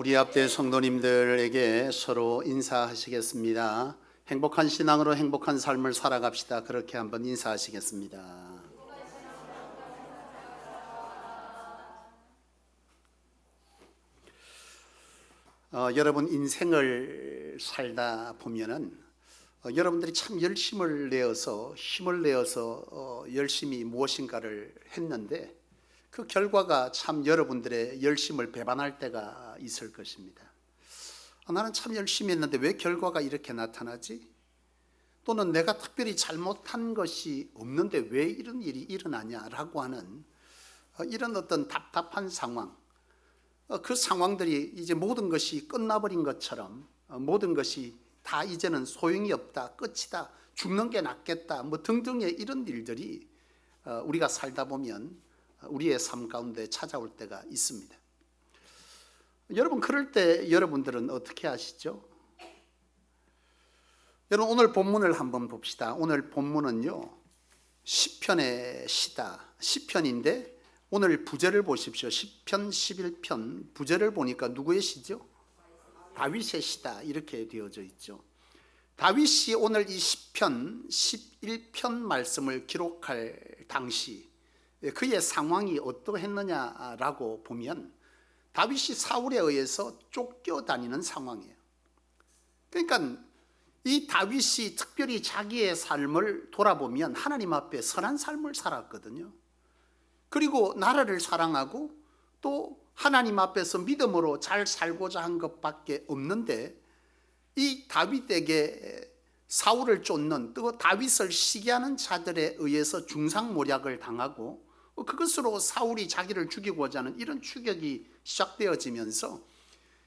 우리 앞대 성도님들에게 서로 인사하시겠습니다. 행복한 신앙으로 행복한 삶을 살아갑시다. 그렇게 한번 인사하시겠습니다. 여러분 인생을 살다 보면은 여러분들이 참 열심을 내어서 힘을 내어서 열심히 무엇인가를 했는데 그 결과가 참 여러분들의 열심을 배반할 때가 있을 것입니다. 나는 참 열심히 했는데 왜 결과가 이렇게 나타나지? 또는 내가 특별히 잘못한 것이 없는데 왜 이런 일이 일어나냐라고 하는 이런 어떤 답답한 상황, 그 상황들이 이제 모든 것이 끝나버린 것처럼 모든 것이 다 이제는 소용이 없다, 끝이다, 죽는 게 낫겠다 뭐 등등의 이런 일들이 우리가 살다 보면 우리의 삶 가운데 찾아올 때가 있습니다. 여러분 그럴 때 여러분들은 어떻게 하시죠? 여러분 오늘 본문을 한번 봅시다. 오늘 본문은요 시편의 시다, 시편인데 오늘 부제를 보십시오. 시편 11편 부제를 보니까 누구의 시죠? 다윗의 시다 이렇게 되어져 있죠. 다윗이 오늘 이 시편 11편 말씀을 기록할 당시 그의 상황이 어떠했느냐라고 보면 다윗이 사울에 의해서 쫓겨다니는 상황이에요. 그러니까 이 다윗이 특별히 자기의 삶을 돌아보면 하나님 앞에 선한 삶을 살았거든요. 그리고 나라를 사랑하고 또 하나님 앞에서 믿음으로 잘 살고자 한 것밖에 없는데 이 다윗에게 사울을 쫓는 또 다윗을 시기하는 자들에 의해서 중상모략을 당하고 그것으로 사울이 자기를 죽이고자 하는 이런 추격이 시작되어지면서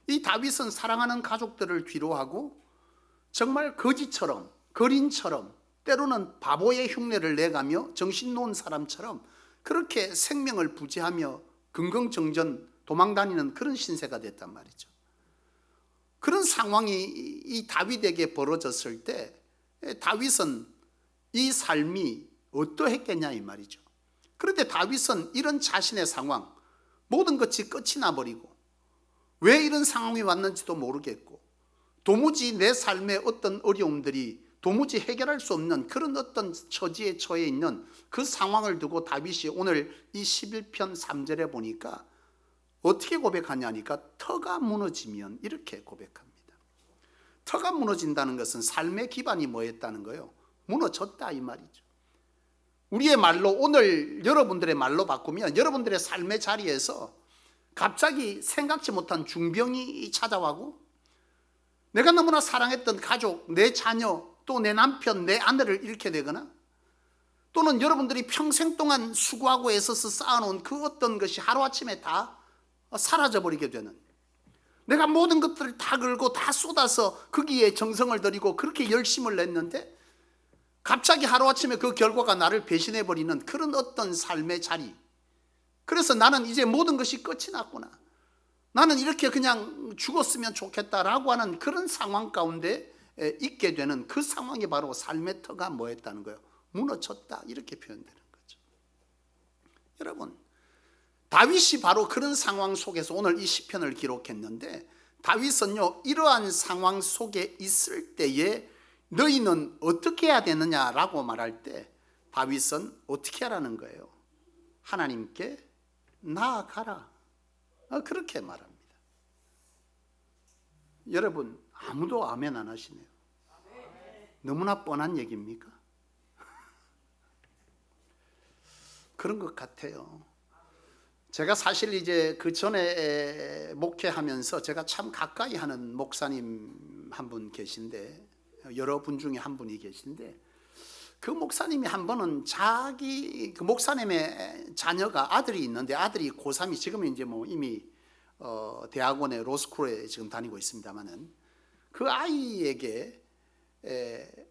이 다윗은 사랑하는 가족들을 뒤로하고 정말 거지처럼 거린처럼 때로는 바보의 흉내를 내가며 정신 놓은 사람처럼 그렇게 생명을 부지하며 긍긍정전 도망다니는 그런 신세가 됐단 말이죠. 그런 상황이 이 다윗에게 벌어졌을 때 다윗은 이 삶이 어떠했겠냐 이 말이죠. 그런데 다윗은 이런 자신의 상황 모든 것이 끝이 나버리고 왜 이런 상황이 왔는지도 모르겠고 도무지 내 삶의 어떤 어려움들이 도무지 해결할 수 없는 그런 어떤 처지에 처해 있는 그 상황을 두고 다윗이 오늘 이 11편 3절에 보니까 어떻게 고백하냐니까 터가 무너지면 이렇게 고백합니다. 터가 무너진다는 것은 삶의 기반이 뭐였다는 거예요? 무너졌다 이 말이죠. 우리의 말로 오늘 여러분들의 말로 바꾸면 여러분들의 삶의 자리에서 갑자기 생각지 못한 중병이 찾아와고 내가 너무나 사랑했던 가족, 내 자녀, 또 내 남편, 내 아내를 잃게 되거나 또는 여러분들이 평생 동안 수고하고 애써서 쌓아놓은 그 어떤 것이 하루아침에 다 사라져버리게 되는, 내가 모든 것들을 다 걸고 다 쏟아서 거기에 정성을 들이고 그렇게 열심을 냈는데 갑자기 하루아침에 그 결과가 나를 배신해버리는 그런 어떤 삶의 자리. 그래서 나는 이제 모든 것이 끝이 났구나, 나는 이렇게 그냥 죽었으면 좋겠다라고 하는 그런 상황 가운데 있게 되는 그 상황이 바로 삶의 터가 뭐였다는 거예요? 무너졌다 이렇게 표현되는 거죠. 여러분 다윗이 바로 그런 상황 속에서 오늘 이 시편을 기록했는데 다윗은요 이러한 상황 속에 있을 때에 너희는 어떻게 해야 되느냐라고 말할 때 다윗은 어떻게 하라는 거예요? 하나님께 나아가라 그렇게 말합니다. 여러분 아무도 아멘 안 하시네요. 너무나 뻔한 얘기입니까? 그런 것 같아요. 제가 사실 이제 그 전에 목회하면서 제가 참 가까이 하는 목사님 한 분 계신데 여러 분 중에 한 분이 계신데 그 목사님이 한 번은 자기 그 목사님의 자녀가 아들이 있는데 아들이 고3이 지금은 이제 뭐 이미 대학원에 로스쿨에 지금 다니고 있습니다만은 그 아이에게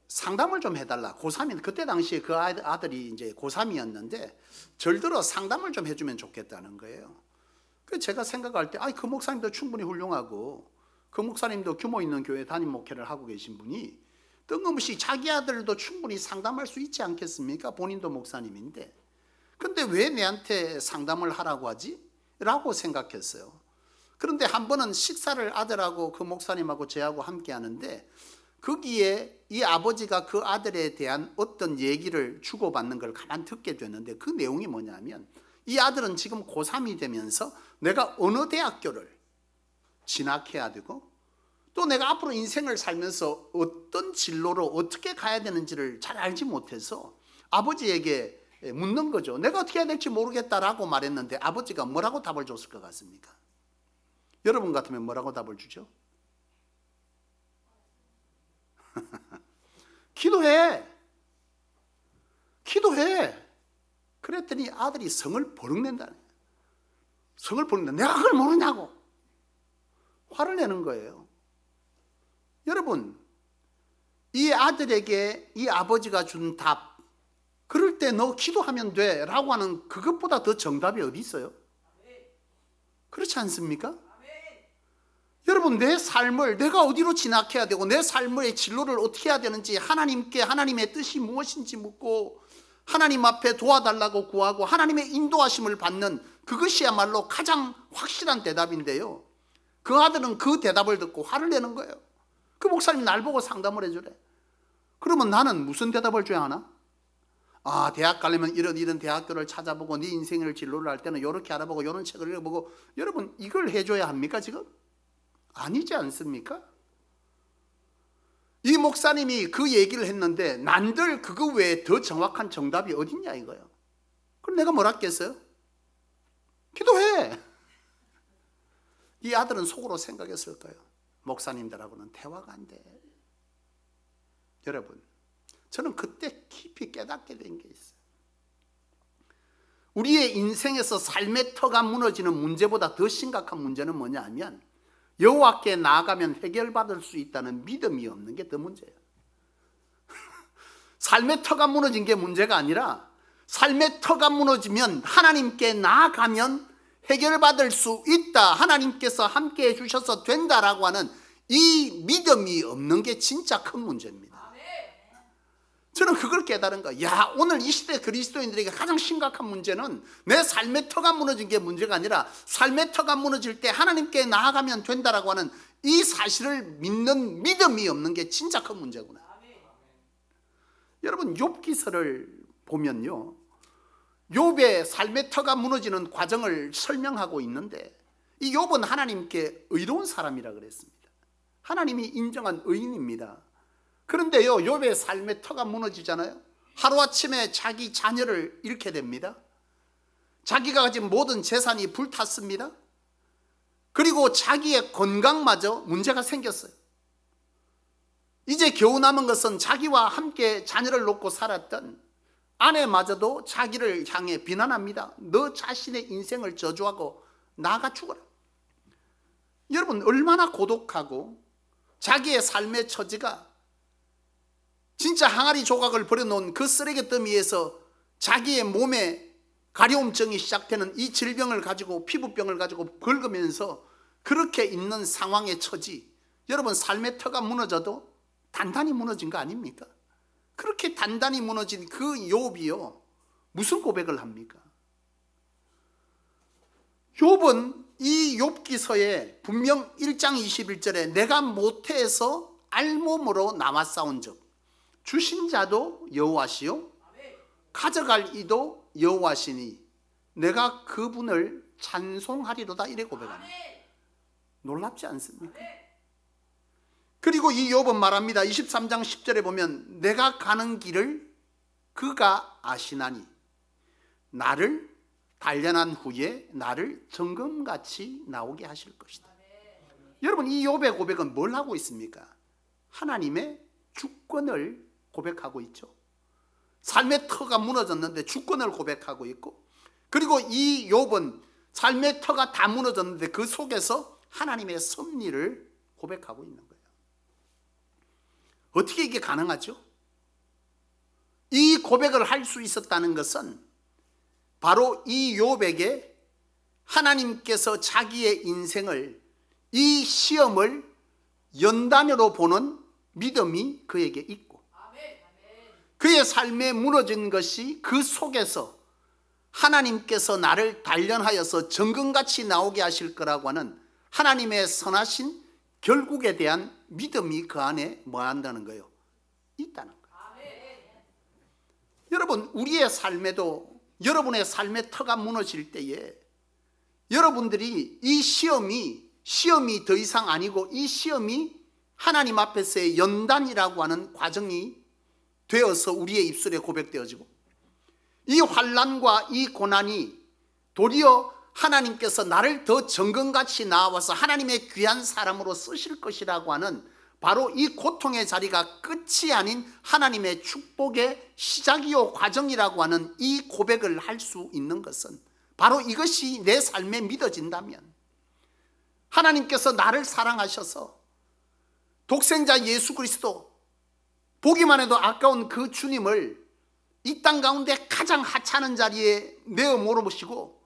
상담을 좀 해달라. 고3인 그때 당시에 그 아들이 이제 고3이었는데 절들어 상담을 좀 해주면 좋겠다는 거예요. 그 제가 생각할 때 그 목사님도 충분히 훌륭하고 그 목사님도 규모 있는 교회 담임 목회를 하고 계신 분이 뜬금없이 자기 아들도 충분히 상담할 수 있지 않겠습니까? 본인도 목사님인데 근데 왜 내한테 상담을 하라고 하지? 라고 생각했어요. 그런데 한 번은 식사를 아들하고 그 목사님하고 저하고 함께 하는데 거기에 이 아버지가 그 아들에 대한 어떤 얘기를 주고받는 걸 가만 듣게 됐는데 그 내용이 뭐냐면 이 아들은 지금 고3이 되면서 내가 어느 대학교를 진학해야 되고 또 내가 앞으로 인생을 살면서 어떤 진로로 어떻게 가야 되는지를 잘 알지 못해서 아버지에게 묻는 거죠. 내가 어떻게 해야 될지 모르겠다라고 말했는데 아버지가 뭐라고 답을 줬을 것 같습니까? 여러분 같으면 뭐라고 답을 주죠? 기도해. 기도해. 그랬더니 아들이 성을 버럭낸다는 거예요. 성을 버럭낸다. 내가 그걸 모르냐고. 화를 내는 거예요. 여러분, 이 아들에게 이 아버지가 준 답, 그럴 때 너 기도하면 돼 라고 하는 그것보다 더 정답이 어디 있어요? 그렇지 않습니까? 여러분, 내 삶을 내가 어디로 진학해야 되고 내 삶의 진로를 어떻게 해야 되는지 하나님께 하나님의 뜻이 무엇인지 묻고 하나님 앞에 도와달라고 구하고 하나님의 인도하심을 받는 그것이야말로 가장 확실한 대답인데요. 그 아들은 그 대답을 듣고 화를 내는 거예요. 그 목사님이 날 보고 상담을 해주래. 그러면 나는 무슨 대답을 줘야 하나? 아, 대학 가려면 이런 대학교를 찾아보고 네 인생을 진로를 할 때는 이렇게 알아보고 이런 책을 읽어보고. 여러분, 이걸 해줘야 합니까 지금? 아니지 않습니까? 이 목사님이 그 얘기를 했는데 난들 그거 외에 더 정확한 정답이 어딨냐 이거예요. 그럼 내가 뭐라 했겠어요? 기도해. 이 아들은 속으로 생각했을 거예요. 목사님들하고는 대화가 안 돼. 여러분, 저는 그때 깊이 깨닫게 된 게 있어요. 우리의 인생에서 삶의 터가 무너지는 문제보다 더 심각한 문제는 뭐냐 하면 여호와께 나아가면 해결받을 수 있다는 믿음이 없는 게 더 문제예요. 삶의 터가 무너진 게 문제가 아니라 삶의 터가 무너지면 하나님께 나아가면 해결받을 수 있다, 하나님께서 함께 해주셔서 된다라고 하는 이 믿음이 없는 게 진짜 큰 문제입니다. 저는 그걸 깨달은 거예요. 야, 오늘 이 시대 그리스도인들에게 가장 심각한 문제는 내 삶의 터가 무너진 게 문제가 아니라 삶의 터가 무너질 때 하나님께 나아가면 된다라고 하는 이 사실을 믿는 믿음이 없는 게 진짜 큰 문제구나. 여러분, 욥기서를 보면요, 욥의 삶의 터가 무너지는 과정을 설명하고 있는데 이 욥은 하나님께 의로운 사람이라 그랬습니다. 하나님이 인정한 의인입니다. 그런데요, 욥의 삶의 터가 무너지잖아요. 하루아침에 자기 자녀를 잃게 됩니다. 자기가 가진 모든 재산이 불탔습니다. 그리고 자기의 건강마저 문제가 생겼어요. 이제 겨우 남은 것은 자기와 함께 자녀를 놓고 살았던 아내마저도 자기를 향해 비난합니다. 너 자신의 인생을 저주하고 나가 죽어라. 여러분, 얼마나 고독하고 자기의 삶의 처지가 진짜 항아리 조각을 버려놓은 그 쓰레기 더미에서 자기의 몸에 가려움증이 시작되는 이 질병을 가지고 피부병을 가지고 긁으면서 그렇게 있는 상황의 처지. 여러분, 삶의 터가 무너져도 단단히 무너진 거 아닙니까? 그렇게 단단히 무너진 그 욥이요, 무슨 고백을 합니까? 욥은 이 욥기서에 분명 1장 21절에 내가 모태에서 알몸으로 나와 싸운 적 주신 자도 여호와시요 가져갈 이도 여호와시니 내가 그분을 찬송하리로다, 이래 고백합니다. 놀랍지 않습니까? 그리고 이 욥은 말합니다. 23장 10절에 보면 내가 가는 길을 그가 아시나니 나를 단련한 후에 나를 정금같이 나오게 하실 것이다. 여러분, 이 욥의 고백은 뭘 하고 있습니까? 하나님의 주권을 고백하고 있죠. 삶의 터가 무너졌는데 주권을 고백하고 있고, 그리고 이 욥은 삶의 터가 다 무너졌는데 그 속에서 하나님의 섭리를 고백하고 있는 거예요. 어떻게 이게 가능하죠? 이 고백을 할 수 있었다는 것은 바로 이 욥에게 하나님께서 자기의 인생을, 이 시험을 연단으로 보는 믿음이 그에게 있고, 그의 삶에 무너진 것이 그 속에서 하나님께서 나를 단련하여서 정금같이 나오게 하실 거라고 하는 하나님의 선하신 결국에 대한 믿음이 그 안에 뭐 한다는 거예요? 있다는 거예요. 여러분, 우리의 삶에도 여러분의 삶의 터가 무너질 때에 여러분들이 이 시험이 더 이상 아니고 이 시험이 하나님 앞에서의 연단이라고 하는 과정이 되어서 우리의 입술에 고백되어지고, 이 환난과 이 고난이 도리어 하나님께서 나를 더 정금같이 나와서 하나님의 귀한 사람으로 쓰실 것이라고 하는 바로 이 고통의 자리가 끝이 아닌 하나님의 축복의 시작이요 과정이라고 하는 이 고백을 할 수 있는 것은 바로 이것이 내 삶에 믿어진다면, 하나님께서 나를 사랑하셔서 독생자 예수 그리스도, 보기만 해도 아까운 그 주님을 이 땅 가운데 가장 하찮은 자리에 내어 몰아보시고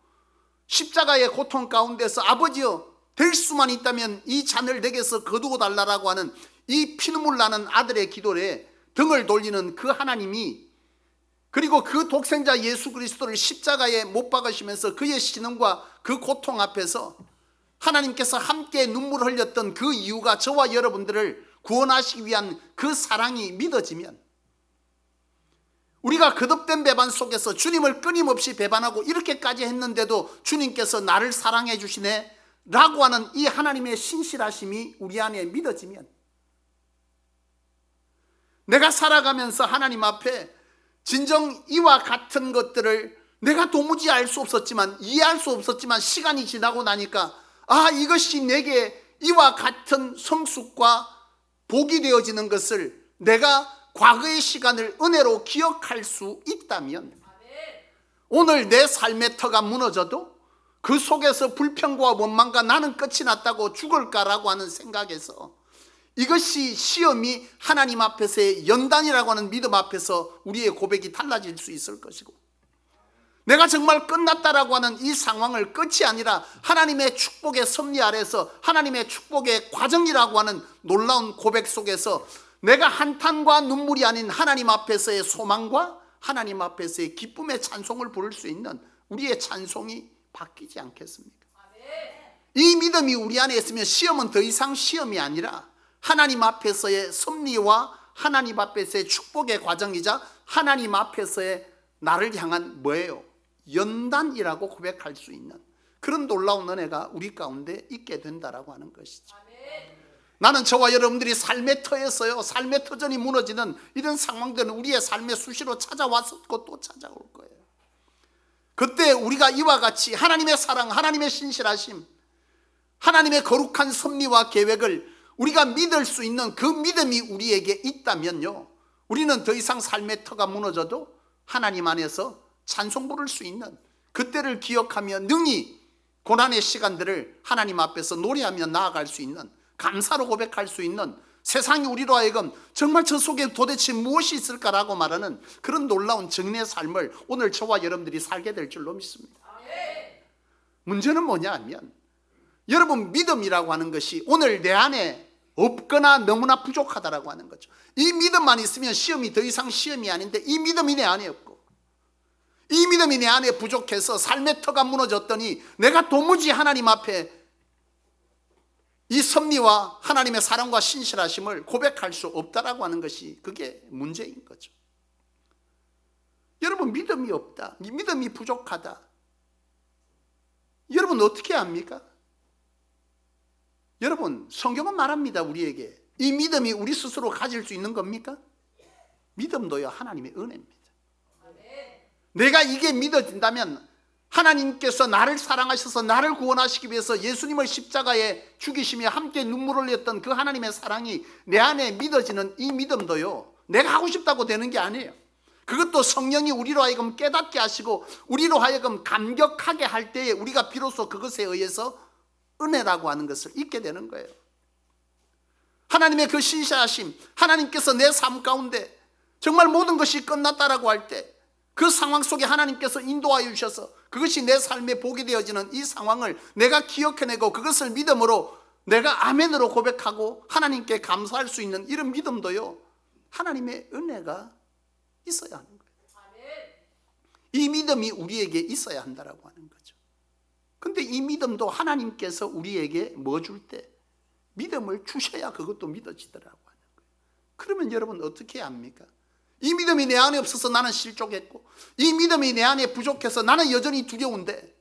십자가의 고통 가운데서 아버지여 될 수만 있다면 이 잔을 내게서 거두어 달라라고 하는 이 피눈물 나는 아들의 기도에 등을 돌리는 그 하나님이, 그리고 그 독생자 예수 그리스도를 십자가에 못 박으시면서 그의 신음과 그 고통 앞에서 하나님께서 함께 눈물 흘렸던 그 이유가 저와 여러분들을 구원하시기 위한 그 사랑이 믿어지면, 우리가 거듭된 배반 속에서 주님을 끊임없이 배반하고 이렇게까지 했는데도 주님께서 나를 사랑해 주시네 라고 하는 이 하나님의 신실하심이 우리 안에 믿어지면, 내가 살아가면서 하나님 앞에 진정 이와 같은 것들을 내가 도무지 알 수 없었지만, 이해할 수 없었지만 시간이 지나고 나니까 이것이 내게 이와 같은 성숙과 복이 되어지는 것을 내가 과거의 시간을 은혜로 기억할 수 있다면, 오늘 내 삶의 터가 무너져도 그 속에서 불평과 원망과 나는 끝이 났다고 죽을까라고 하는 생각에서, 이것이 시험이 하나님 앞에서의 연단이라고 하는 믿음 앞에서 우리의 고백이 달라질 수 있을 것이고, 내가 정말 끝났다라고 하는 이 상황을 끝이 아니라 하나님의 축복의 섭리 아래서 하나님의 축복의 과정이라고 하는 놀라운 고백 속에서 내가 한탄과 눈물이 아닌 하나님 앞에서의 소망과 하나님 앞에서의 기쁨의 찬송을 부를 수 있는 우리의 찬송이 바뀌지 않겠습니까? 이 믿음이 우리 안에 있으면 시험은 더 이상 시험이 아니라 하나님 앞에서의 섭리와 하나님 앞에서의 축복의 과정이자 하나님 앞에서의 나를 향한 뭐예요? 연단이라고 고백할 수 있는 그런 놀라운 은혜가 우리 가운데 있게 된다라고 하는 것이죠. 나는 저와 여러분들이 삶의 터에서요, 삶의 터전이 무너지는 이런 상황들은 우리의 삶에 수시로 찾아왔었고 또 찾아올 거예요. 그때 우리가 이와 같이 하나님의 사랑, 하나님의 신실하심, 하나님의 거룩한 섭리와 계획을 우리가 믿을 수 있는 그 믿음이 우리에게 있다면요, 우리는 더 이상 삶의 터가 무너져도 하나님 안에서 찬송 부를 수 있는, 그때를 기억하며 능히 고난의 시간들을 하나님 앞에서 노래하며 나아갈 수 있는, 감사로 고백할 수 있는, 세상이 우리로 하여금 정말 저 속에 도대체 무엇이 있을까라고 말하는 그런 놀라운 정리의 삶을 오늘 저와 여러분들이 살게 될 줄로 믿습니다. 문제는 뭐냐 하면, 여러분, 믿음이라고 하는 것이 오늘 내 안에 없거나 너무나 부족하다라고 하는 거죠. 이 믿음만 있으면 시험이 더 이상 시험이 아닌데, 이 믿음이 내 안에 없고 이 믿음이 내 안에 부족해서 삶의 터가 무너졌더니 내가 도무지 하나님 앞에 이 섭리와 하나님의 사랑과 신실하심을 고백할 수 없다라고 하는 것이 그게 문제인 거죠. 여러분, 믿음이 없다, 이 믿음이 부족하다, 여러분 어떻게 합니까? 여러분, 성경은 말합니다. 우리에게 이 믿음이 우리 스스로 가질 수 있는 겁니까? 믿음도요, 하나님의 은혜입니다. 내가 이게 믿어진다면 하나님께서 나를 사랑하셔서 나를 구원하시기 위해서 예수님을 십자가에 죽이시며 함께 눈물을 흘렸던 그 하나님의 사랑이 내 안에 믿어지는 이 믿음도요, 내가 하고 싶다고 되는 게 아니에요. 그것도 성령이 우리로 하여금 깨닫게 하시고 우리로 하여금 감격하게 할 때에 우리가 비로소 그것에 의해서 은혜라고 하는 것을 잊게 되는 거예요. 하나님의 그 신실하심, 하나님께서 내 삶 가운데 정말 모든 것이 끝났다라고 할 때 그 상황 속에 하나님께서 인도하여 주셔서 그것이 내 삶에 복이 되어지는 이 상황을 내가 기억해내고 그것을 믿음으로 내가 아멘으로 고백하고 하나님께 감사할 수 있는 이런 믿음도요, 하나님의 은혜가 있어야 하는 거예요. 이 믿음이 우리에게 있어야 한다라고 하는 거죠. 근데 이 믿음도 하나님께서 우리에게 뭐 줄 때? 믿음을 주셔야 그것도 믿어지더라고 하는 거예요. 그러면 여러분 어떻게 합니까? 이 믿음이 내 안에 없어서 나는 실족했고, 이 믿음이 내 안에 부족해서 나는 여전히 두려운데,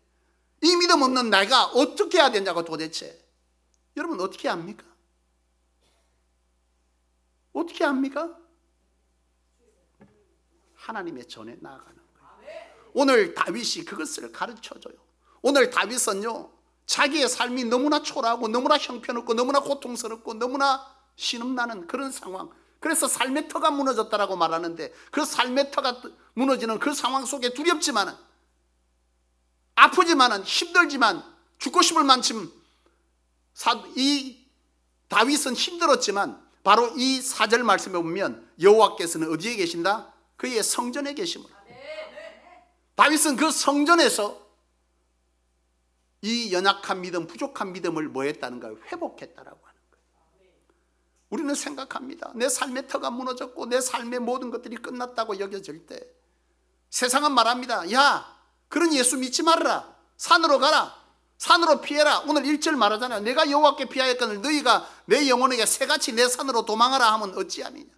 이 믿음 없는 내가 어떻게 해야 되냐고 도대체. 여러분 어떻게 합니까? 어떻게 합니까? 하나님의 전에 나아가는 거예요. 오늘 다윗이 그것을 가르쳐줘요. 오늘 다윗은요, 자기의 삶이 너무나 초라하고 너무나 형편없고 너무나 고통스럽고 너무나 신음나는 그런 상황, 그래서 삶의 터가 무너졌다라고 말하는데, 그 삶의 터가 무너지는 그 상황 속에 두렵지만은, 아프지만은, 힘들지만, 죽고 싶을 만큼 이 다윗은 힘들었지만 바로 이 4절 말씀에 보면 여호와께서는 어디에 계신다? 그의 성전에 계심을. 다윗은 그 성전에서 이 연약한 믿음, 부족한 믿음을 뭐 했다는가요? 회복했다라고 하는 거예요. 우리는 생각합니다. 내 삶의 터가 무너졌고 내 삶의 모든 것들이 끝났다고 여겨질 때 세상은 말합니다. 야, 그런 예수 믿지 말아라. 산으로 가라. 산으로 피해라. 오늘 1절 말하잖아요. 내가 여호와께 피하였거늘 너희가 내 영혼에게 새같이 내 산으로 도망하라 하면 어찌함이냐.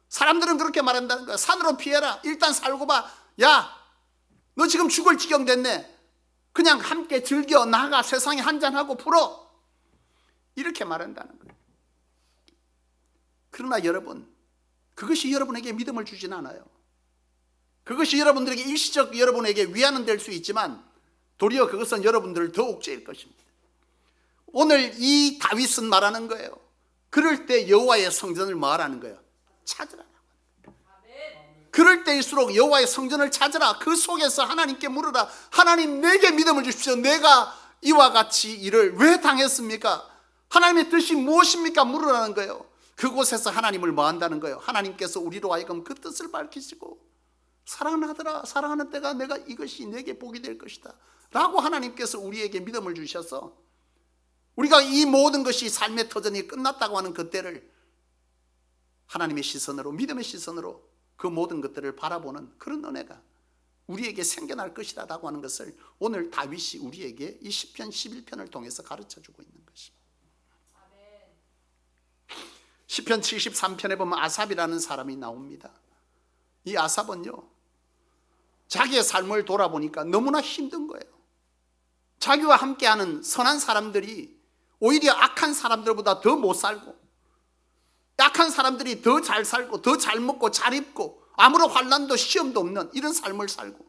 사람들은 그렇게 말한다는 거야. 산으로 피해라. 일단 살고 봐. 야, 너 지금 죽을 지경 됐네. 그냥 함께 즐겨 나가 세상에 한잔하고 풀어. 이렇게 말한다는 거예요. 그러나 여러분, 그것이 여러분에게 믿음을 주진 않아요. 그것이 여러분들에게 일시적 여러분에게 위안은 될 수 있지만 도리어 그것은 여러분들을 더 옥죄일 것입니다. 오늘 이 다윗은 말하는 거예요. 그럴 때 여호와의 성전을 뭐 하라는 거예요? 찾으라. 그럴 때일수록 여호와의 성전을 찾으라. 그 속에서 하나님께 물으라. 하나님, 내게 믿음을 주십시오. 내가 이와 같이 일을 왜 당했습니까? 하나님의 뜻이 무엇입니까? 물으라는 거예요. 그곳에서 하나님을 뭐 한다는 거예요? 하나님께서 우리로 하여금 그 뜻을 밝히시고 사랑하더라. 사랑하는 때가 내가 이것이 내게 복이 될 것이다 라고 하나님께서 우리에게 믿음을 주셔서 우리가 이 모든 것이 삶의 터전이 끝났다고 하는 그때를 하나님의 시선으로, 믿음의 시선으로 그 모든 것들을 바라보는 그런 은혜가 우리에게 생겨날 것이다 라고 하는 것을 오늘 다윗이 우리에게 이 시편 11편을 통해서 가르쳐주고 있는 것입니다. 시편 73편에 보면 아삽이라는 사람이 나옵니다. 이 아삽은요, 자기의 삶을 돌아보니까 너무나 힘든 거예요. 자기와 함께하는 선한 사람들이 오히려 악한 사람들보다 더 못 살고, 약한 사람들이 더 잘 살고 더 잘 먹고 잘 입고 아무런 환난도 시험도 없는 이런 삶을 살고,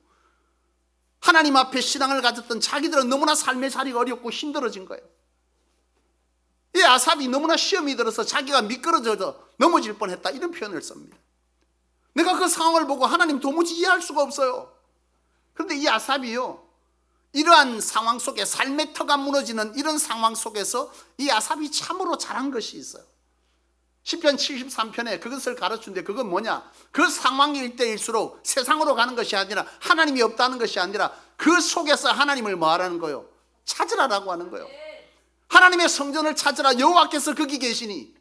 하나님 앞에 신앙을 가졌던 자기들은 너무나 삶의 자리가 어렵고 힘들어진 거예요. 이 아삽이 너무나 시험이 들어서 자기가 미끄러져서 넘어질 뻔했다 이런 표현을 씁니다. 내가 그 상황을 보고 하나님 도무지 이해할 수가 없어요. 그런데 이 아삽이요, 이러한 상황 속에 삶의 터가 무너지는 이런 상황 속에서 이 아삽이 참으로 잘한 것이 있어요. 시편 73편에 그것을 가르치는데 그건 뭐냐? 그 상황일 때일수록 세상으로 가는 것이 아니라, 하나님이 없다는 것이 아니라 그 속에서 하나님을 뭐 하라는 거예요? 찾으라라고 하는 거예요. 하나님의 성전을 찾으라. 여호와께서 거기 계시니.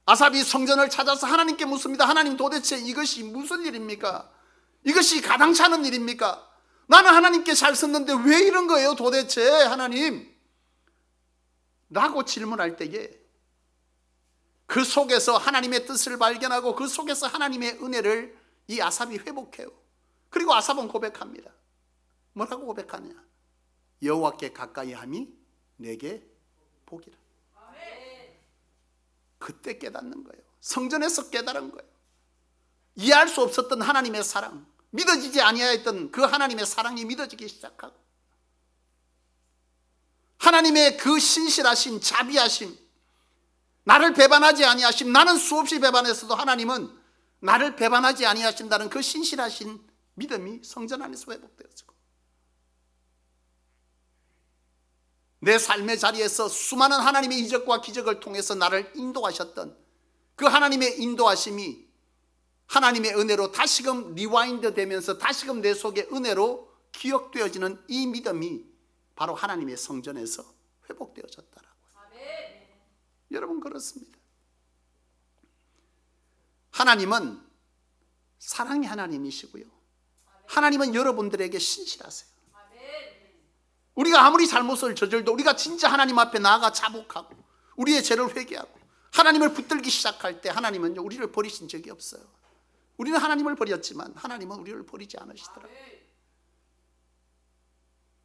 아삽이 성전을 찾아서 하나님께 묻습니다. 하나님, 도대체 이것이 무슨 일입니까? 이것이 가당치 않은 일입니까? 나는 하나님께 잘 썼는데 왜 이런 거예요 도대체 하나님? 라고 질문할 때에 그 속에서 하나님의 뜻을 발견하고 그 속에서 하나님의 은혜를 이 아삽이 회복해요. 그리고 아삽은 고백합니다. 뭐라고 고백하냐? 여호와께 가까이 함이 내게 복이라. 그때 깨닫는 거예요. 성전에서 깨달은 거예요. 이해할 수 없었던 하나님의 사랑, 믿어지지 아니하였던 그 하나님의 사랑이 믿어지기 시작하고, 하나님의 그 신실하심, 자비하심, 나를 배반하지 아니하심, 나는 수없이 배반했어도 하나님은 나를 배반하지 아니하신다는 그 신실하신 믿음이 성전 안에서 회복되어지고, 내 삶의 자리에서 수많은 하나님의 이적과 기적을 통해서 나를 인도하셨던 그 하나님의 인도하심이 하나님의 은혜로 다시금 리와인드 되면서 다시금 내 속에 은혜로 기억되어지는 이 믿음이 바로 하나님의 성전에서 회복되어졌다라고. 여러분, 그렇습니다. 하나님은 사랑의 하나님이시고요, 하나님은 여러분들에게 신실하세요. 우리가 아무리 잘못을 저질도 우리가 진짜 하나님 앞에 나아가 자복하고 우리의 죄를 회개하고 하나님을 붙들기 시작할 때 하나님은요 우리를 버리신 적이 없어요. 우리는 하나님을 버렸지만 하나님은 우리를 버리지 않으시더라고요.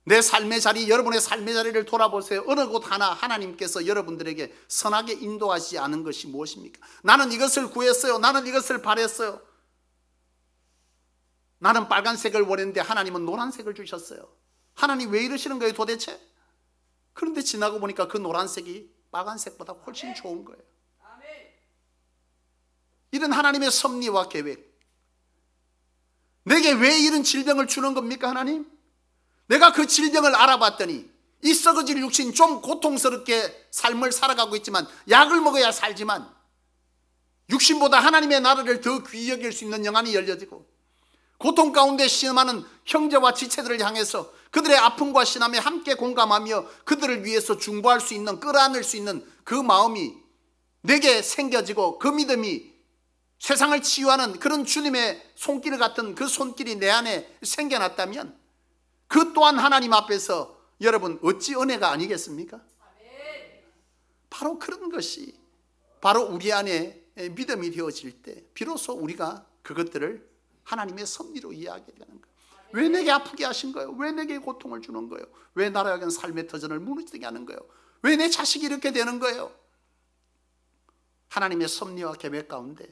내 삶의 자리, 여러분의 삶의 자리를 돌아보세요. 어느 곳 하나 하나님께서 여러분들에게 선하게 인도하지 않은 것이 무엇입니까? 나는 이것을 구했어요. 나는 이것을 바랬어요. 나는 빨간색을 원했는데 하나님은 노란색을 주셨어요. 하나님 왜 이러시는 거예요 도대체? 그런데 지나고 보니까 그 노란색이 빨간색보다 훨씬 좋은 거예요. 이런 하나님의 섭리와 계획. 내게 왜 이런 질병을 주는 겁니까 하나님? 내가 그 질병을 알아봤더니 이 썩어질 육신 좀 고통스럽게 삶을 살아가고 있지만 약을 먹어야 살지만 육신보다 하나님의 나라를 더 귀히 여길 수 있는 영안이 열려지고 고통 가운데 신음하는 형제와 지체들을 향해서 그들의 아픔과 신함에 함께 공감하며 그들을 위해서 중보할 수 있는, 끌어안을 수 있는 그 마음이 내게 생겨지고 그 믿음이 세상을 치유하는 그런 주님의 손길 같은 그 손길이 내 안에 생겨났다면 그 또한 하나님 앞에서 여러분 어찌 은혜가 아니겠습니까? 바로 그런 것이 바로 우리 안에 믿음이 되어질 때 비로소 우리가 그것들을 하나님의 섭리로 이해하게 되는 거예요. 왜 내게 아프게 하신 거예요? 왜 내게 고통을 주는 거예요? 왜 나라에겐 삶의 터전을 무너지게 하는 거예요? 왜 내 자식이 이렇게 되는 거예요? 하나님의 섭리와 계획 가운데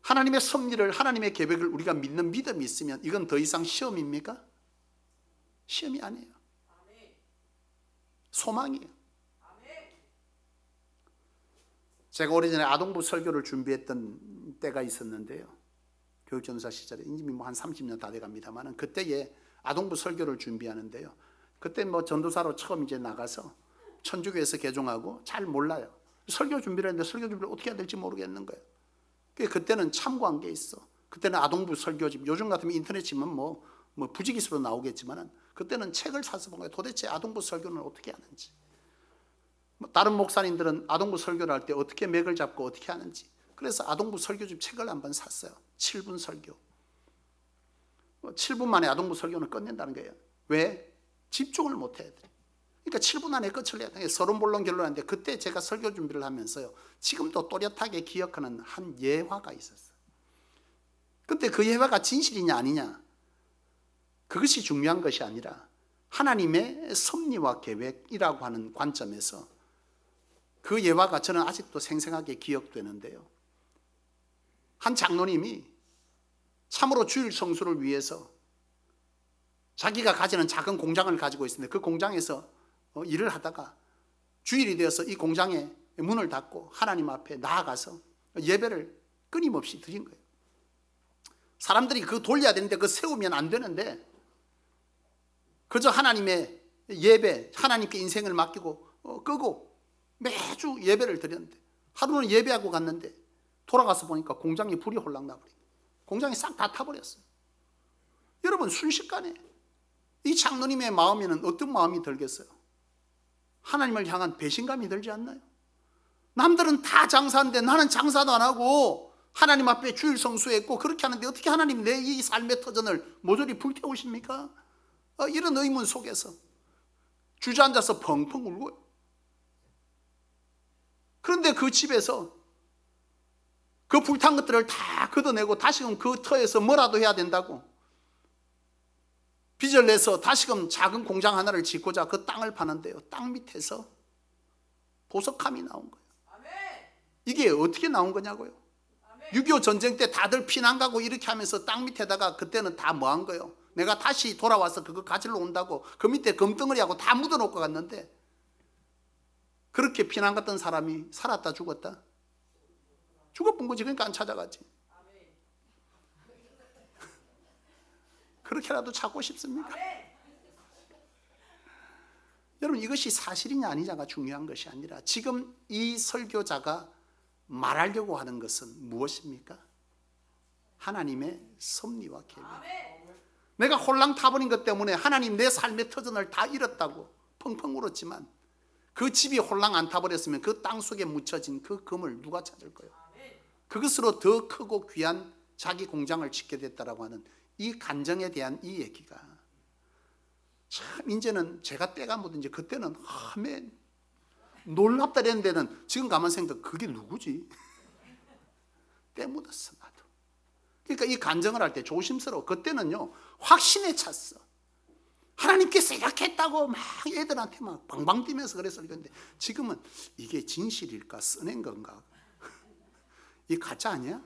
하나님의 섭리를, 하나님의 계획을 우리가 믿는 믿음이 있으면 이건 더 이상 시험입니까? 시험이 아니에요. 소망이에요. 제가 오래전에 아동부 설교를 준비했던 때가 있었는데요. 교육전도사 시절에 이미 뭐 한 30년 다 돼갑니다만 그때에 아동부 설교를 준비하는데요. 그때 뭐 전도사로 처음 이제 나가서 천주교에서 개종하고 잘 몰라요. 설교 준비를 했는데 설교 준비를 어떻게 해야 될지 모르겠는 거예요. 그때는 참고한 게 있어. 그때는 아동부 설교집, 요즘 같으면 인터넷 치면 뭐 부지기수로 나오겠지만 그때는 책을 사서 본 거예요. 도대체 아동부 설교는 어떻게 하는지. 다른 목사님들은 아동부 설교를 할 때 어떻게 맥을 잡고 어떻게 하는지. 그래서 아동부 설교집 책을 한번 샀어요. 7분 설교. 7분 만에 아동부 설교는 끝낸다는 거예요. 왜? 집중을 못 해야 돼. 그러니까 7분 안에 끝을 내야 돼. 서론본론 결론인데 그때 제가 설교 준비를 하면서요. 지금도 또렷하게 기억하는 한 예화가 있었어요. 근데 그 예화가 진실이냐 아니냐. 그것이 중요한 것이 아니라 하나님의 섭리와 계획이라고 하는 관점에서 그 예화가 저는 아직도 생생하게 기억되는데요. 한 장로님이 참으로 주일 성수를 위해서 자기가 가지는 작은 공장을 가지고 있었는데 그 공장에서 일을 하다가 주일이 되어서 이 공장에 문을 닫고 하나님 앞에 나아가서 예배를 끊임없이 드린 거예요. 사람들이 그거 돌려야 되는데 그거 세우면 안 되는데 그저 하나님의 예배, 하나님께 인생을 맡기고 끄고 매주 예배를 드렸는데 하루는 예배하고 갔는데 돌아가서 보니까 공장에 불이 홀랑 나버리고 공장이 싹 다 타버렸어요. 여러분 순식간에 이 장로님의 마음에는 어떤 마음이 들겠어요? 하나님을 향한 배신감이 들지 않나요? 남들은 다 장사하는데 나는 장사도 안 하고 하나님 앞에 주일 성수했고 그렇게 하는데 어떻게 하나님 내 이 삶의 터전을 모조리 불태우십니까? 이런 의문 속에서 주저앉아서 펑펑 울고요. 그런데 그 집에서 그 불탄 것들을 다 걷어내고 다시금 그 터에서 뭐라도 해야 된다고 빚을 내서 다시금 작은 공장 하나를 짓고자 그 땅을 파는데요. 땅 밑에서 보석함이 나온 거예요. 이게 어떻게 나온 거냐고요. 6.25 전쟁 때 다들 피난 가고 이렇게 하면서 땅 밑에다가 그때는 다 뭐 한 거예요. 내가 다시 돌아와서 그거 가지러 온다고 그 밑에 금덩어리하고 다 묻어놓고 갔는데 그렇게 피난 갔던 사람이 살았다 죽었다? 죽어본 거지. 그러니까 안 찾아가지. 그렇게라도 찾고 싶습니까? 여러분 이것이 사실이냐 아니냐가 중요한 것이 아니라 지금 이 설교자가 말하려고 하는 것은 무엇입니까? 하나님의 섭리와 계획. 내가 홀랑 타버린 것 때문에 하나님 내 삶의 터전을 다 잃었다고 펑펑 울었지만 그 집이 홀랑 안 타버렸으면 그 땅 속에 묻혀진 그 금을 누가 찾을 거예요? 그것으로 더 크고 귀한 자기 공장을 짓게 됐다라고 하는 이 간정에 대한 이 얘기가 참 이제는 제가 때가 묻은 이제 그때는 아멘 놀랍다 이런 데는 지금 가만 생각 그게 누구지? 때 묻었어 나도. 그러니까 이 간증을 할 때 조심스러워. 그때는요 확신에 찼어. 하나님께서 이렇게 했다고 막 애들한테 막 방방 뛰면서 그랬어. 그런데 지금은 이게 진실일까 써낸 건가? 이 가짜 아니야?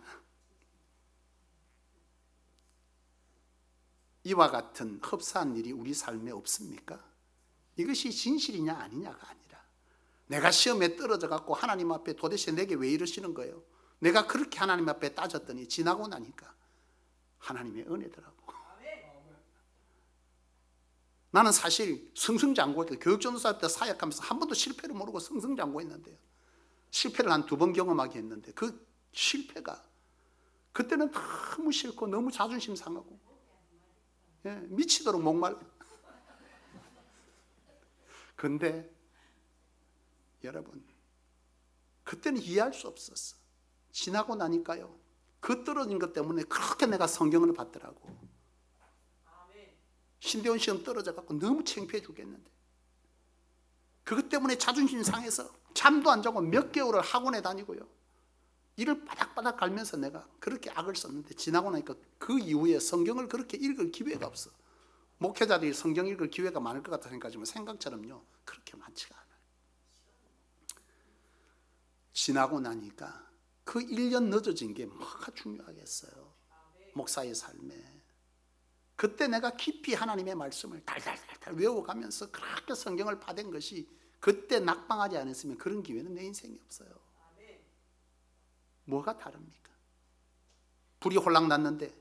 이와 같은 흡사한 일이 우리 삶에 없습니까? 이것이 진실이냐 아니냐가 아니라 내가 시험에 떨어져 갖고 하나님 앞에 도대체 내게 왜 이러시는 거예요? 내가 그렇게 하나님 앞에 따졌더니 지나고 나니까 하나님의 은혜더라고. 나는 사실 승승장구했거든. 교육전도사 때 사역하면서 한 번도 실패를 모르고 승승장구했는데요. 실패를 한 2번 경험하게 했는데 그 실패가 그때는 너무 싫고 너무 자존심 상하고 미치도록 목말라. 그런데 여러분 그때는 이해할 수 없었어. 지나고 나니까요 그 떨어진 것 때문에 그렇게 내가 성경을 봤더라고. 신대원 시험 떨어져 갖고 너무 창피해 죽겠는데 그것 때문에 자존심 상해서 잠도 안 자고 몇 개월을 학원에 다니고요 이를 바닥바닥 갈면서 내가 그렇게 악을 썼는데 지나고 나니까 그 이후에 성경을 그렇게 읽을 기회가 없어. 목회자들이 성경 읽을 기회가 많을 것 같다 생각하지만 생각처럼요 그렇게 많지가 않아요. 지나고 나니까 그 1년 늦어진 게 뭐가 중요하겠어요. 목사의 삶에 그때 내가 깊이 하나님의 말씀을 달달달달 외워가면서 그렇게 성경을 파댄 것이 그때 낙방하지 않았으면 그런 기회는 내 인생에 없어요. 뭐가 다릅니까? 불이 홀랑 났는데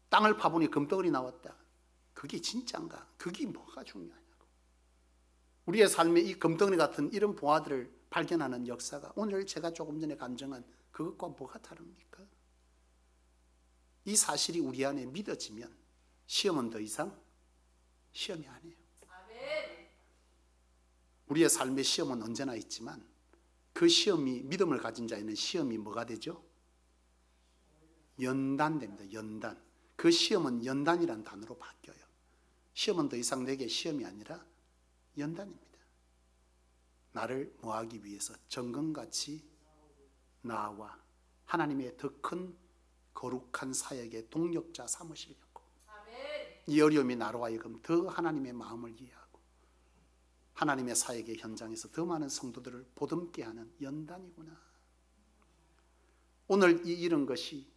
땅을 파보니 금덩어리 나왔다. 그게 진짜인가? 그게 뭐가 중요하냐고. 우리의 삶에 이 금덩어리 같은 이런 보화들을 발견하는 역사가 오늘 제가 조금 전에 감정한 그것과 뭐가 다릅니까? 이 사실이 우리 안에 믿어지면 시험은 더 이상 시험이 아니에요. 우리의 삶의 시험은 언제나 있지만 그 시험이 믿음을 가진 자에는 시험이 뭐가 되죠? 연단됩니다. 연단. 그 시험은 연단이라는 단어로 바뀌어요. 시험은 더 이상 내게 시험이 아니라 연단입니다. 나를 뭐하기 위해서 정금같이 나와 하나님의 더 큰 거룩한 사역의 동력자 삼으시려고 이 어려움이 나로 하여금 더 하나님의 마음을 이해하고 하나님의 사역의 현장에서 더 많은 성도들을 보듬게 하는 연단이구나. 오늘 이 이런 것이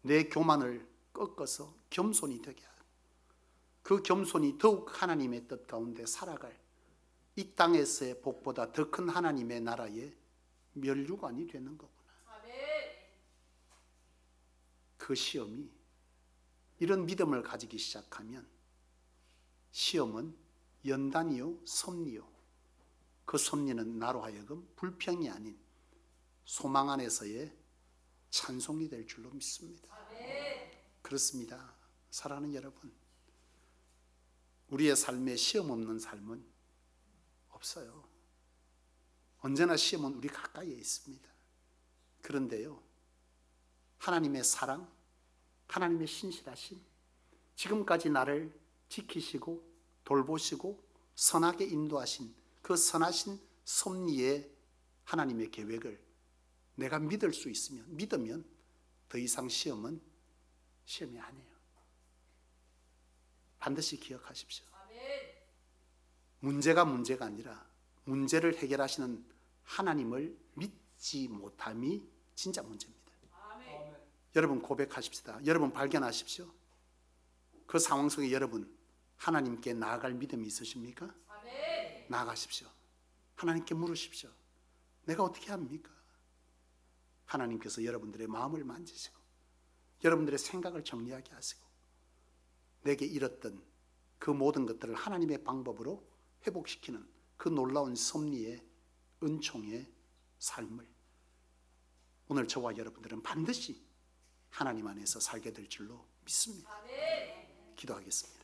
내 교만을 꺾어서 겸손이 되게 하고 그 겸손이 더욱 하나님의 뜻 가운데 살아갈 이 땅에서의 복보다 더 큰 하나님의 나라의 면류관이 되는 거구나. 그 시험이 이런 믿음을 가지기 시작하면 시험은 연단이요 섭리요 그 섭리는 나로 하여금 불평이 아닌 소망 안에서의 찬송이 될 줄로 믿습니다. 그렇습니다. 사랑하는 여러분, 우리의 삶에 시험 없는 삶은 없어요. 언제나 시험은 우리 가까이에 있습니다. 그런데요 하나님의 사랑, 하나님의 신실하심, 지금까지 나를 지키시고 돌보시고 선하게 인도하신 그 선하신 섭리의 하나님의 계획을 내가 믿을 수 있으면 믿으면 더 이상 시험은 시험이 아니에요. 반드시 기억하십시오. 문제가 문제가 아니라 문제를 해결하시는 하나님을 믿지 못함이 진짜 문제입니다. 여러분 고백하십시다. 여러분 발견하십시오. 그 상황 속에 여러분 하나님께 나아갈 믿음이 있으십니까? 나아가십시오. 하나님께 물으십시오. 내가 어떻게 합니까? 하나님께서 여러분들의 마음을 만지시고 여러분들의 생각을 정리하게 하시고 내게 잃었던 그 모든 것들을 하나님의 방법으로 회복시키는 그 놀라운 섭리의 은총의 삶을 오늘 저와 여러분들은 반드시 하나님 안에서 살게 될 줄로 믿습니다. 기도하겠습니다.